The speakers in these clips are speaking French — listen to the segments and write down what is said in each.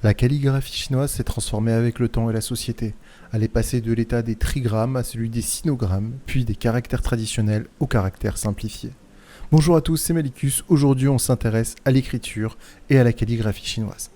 La calligraphie chinoise s'est transformée avec le temps et la société. Elle est passée de l'état des trigrammes à celui des sinogrammes, puis des caractères traditionnels aux caractères simplifiés. Bonjour à tous, c'est Malicus. Aujourd'hui, on s'intéresse à l'écriture et à la calligraphie chinoise.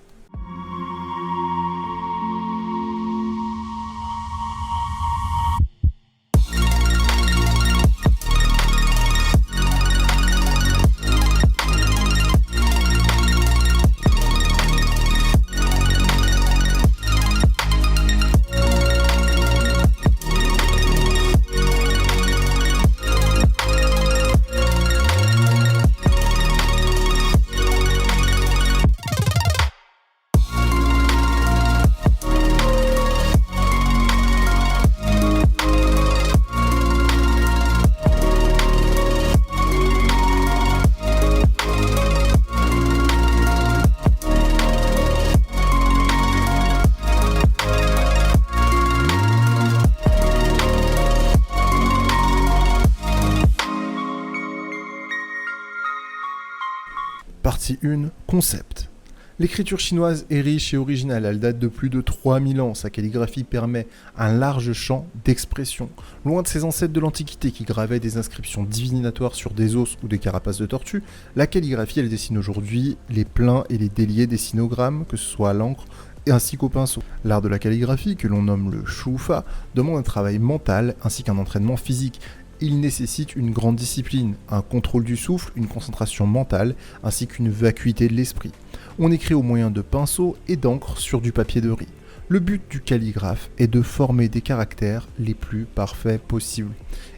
Partie 1. Concept. L'écriture chinoise est riche et originale, elle date de plus de 3000 ans. Sa calligraphie permet un large champ d'expression. Loin de ses ancêtres de l'Antiquité qui gravaient des inscriptions divinatoires sur des os ou des carapaces de tortues, la calligraphie elle dessine aujourd'hui les pleins et les déliés des sinogrammes, que ce soit à l'encre ainsi qu'au pinceau. L'art de la calligraphie, que l'on nomme le shufa, demande un travail mental ainsi qu'un entraînement physique. Il nécessite une grande discipline, un contrôle du souffle, une concentration mentale, ainsi qu'une vacuité de l'esprit. On écrit au moyen de pinceaux et d'encre sur du papier de riz. Le but du calligraphe est de former des caractères les plus parfaits possibles.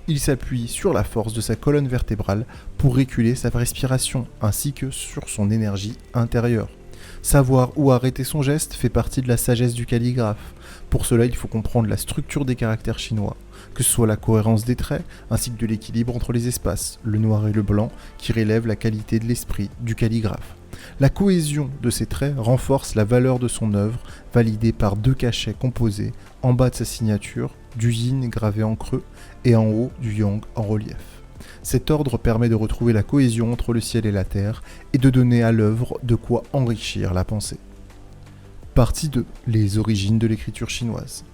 Il s'appuie sur la force de sa colonne vertébrale pour réguler sa respiration, ainsi que sur son énergie intérieure. Savoir où arrêter son geste fait partie de la sagesse du calligraphe. Pour cela, il faut comprendre la structure des caractères chinois, que ce soit la cohérence des traits, ainsi que de l'équilibre entre les espaces, le noir et le blanc, qui relève la qualité de l'esprit du calligraphe. La cohésion de ces traits renforce la valeur de son œuvre, validée par deux cachets composés, en bas de sa signature, du yin gravé en creux, et en haut du yang en relief. Cet ordre permet de retrouver la cohésion entre le ciel et la terre, et de donner à l'œuvre de quoi enrichir la pensée. Partie 2. Les origines de l'écriture chinoise.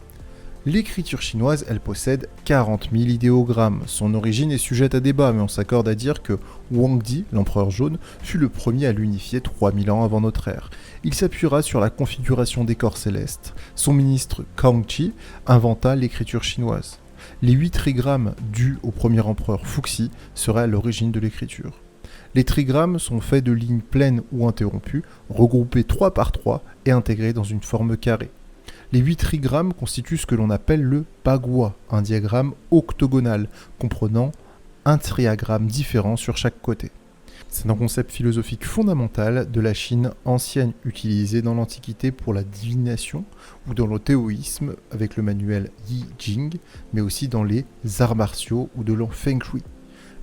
L'écriture chinoise, elle possède 40 000 idéogrammes. Son origine est sujette à débat, mais on s'accorde à dire que Wang Di, l'empereur jaune, fut le premier à l'unifier 3000 ans avant notre ère. Il s'appuiera sur la configuration des corps célestes. Son ministre Kang Qi inventa l'écriture chinoise. Les 8 trigrammes dus au premier empereur Fuxi seraient à l'origine de l'écriture. Les trigrammes sont faits de lignes pleines ou interrompues, regroupées 3 par 3 et intégrées dans une forme carrée. Les 8 trigrammes constituent ce que l'on appelle le bagua, un diagramme octogonal, comprenant un triagramme différent sur chaque côté. C'est un concept philosophique fondamental de la Chine ancienne utilisé dans l'Antiquité pour la divination ou dans le taoïsme avec le manuel Yi Jing, mais aussi dans les arts martiaux ou de l'Feng Shui.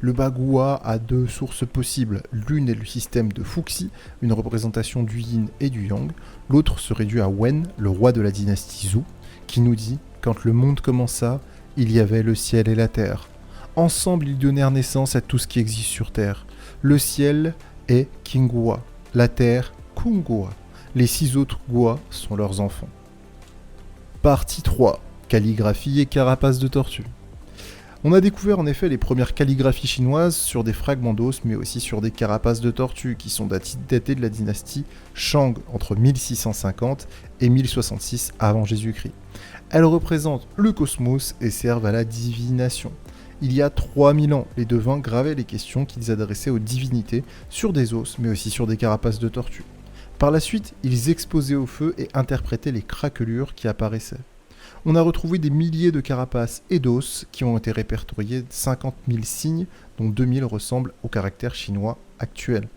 Le bagua a deux sources possibles. L'une est le système de Fuxi, une représentation du yin et du yang. L'autre se réduit à Wen, le roi de la dynastie Zhou, qui nous dit « Quand le monde commença, il y avait le ciel et la terre. Ensemble, ils donnèrent naissance à tout ce qui existe sur terre. Le ciel est Qinghua, la terre Kunghua. Les 6 autres Gua sont leurs enfants. » Partie 3. Calligraphie et carapace de tortue. On a découvert en effet les premières calligraphies chinoises sur des fragments d'os, mais aussi sur des carapaces de tortues qui sont datées de la dynastie Shang entre 1650 et 1066 avant Jésus-Christ. Elles représentent le cosmos et servent à la divination. Il y a 3000 ans, les devins gravaient les questions qu'ils adressaient aux divinités sur des os, mais aussi sur des carapaces de tortues. Par la suite, ils exposaient au feu et interprétaient les craquelures qui apparaissaient. On a retrouvé des milliers de carapaces et d'os qui ont été répertoriés 50 000 signes, dont 2000 ressemblent au caractère chinois actuel.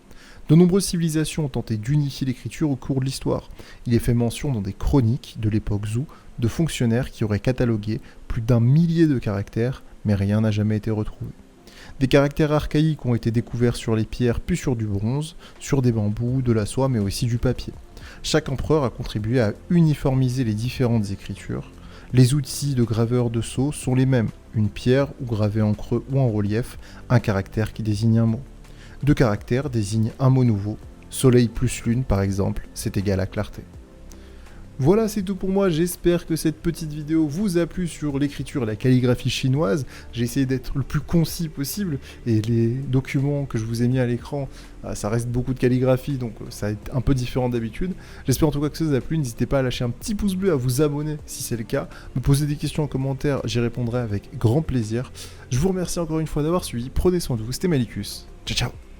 De nombreuses civilisations ont tenté d'unifier l'écriture au cours de l'histoire. Il est fait mention dans des chroniques de l'époque Zhou de fonctionnaires qui auraient catalogué plus d'1 millier de caractères, mais rien n'a jamais été retrouvé. Des caractères archaïques ont été découverts sur les pierres puis sur du bronze, sur des bambous, de la soie, mais aussi du papier. Chaque empereur a contribué à uniformiser les différentes écritures. Les outils de graveur de sceaux sont les mêmes, une pierre ou gravée en creux ou en relief, un caractère qui désigne un mot. 2 caractères désignent un mot nouveau, soleil plus lune par exemple, c'est égal à clarté. Voilà, c'est tout pour moi. J'espère que cette petite vidéo vous a plu sur l'écriture et la calligraphie chinoise. J'ai essayé d'être le plus concis possible et les documents que je vous ai mis à l'écran, ça reste beaucoup de calligraphie, donc ça va être un peu différent d'habitude. J'espère en tout cas que ça vous a plu. N'hésitez pas à lâcher un petit pouce bleu, à vous abonner si c'est le cas. Me poser des questions en commentaire, j'y répondrai avec grand plaisir. Je vous remercie encore une fois d'avoir suivi. Prenez soin de vous. C'était Malicus. Ciao, ciao.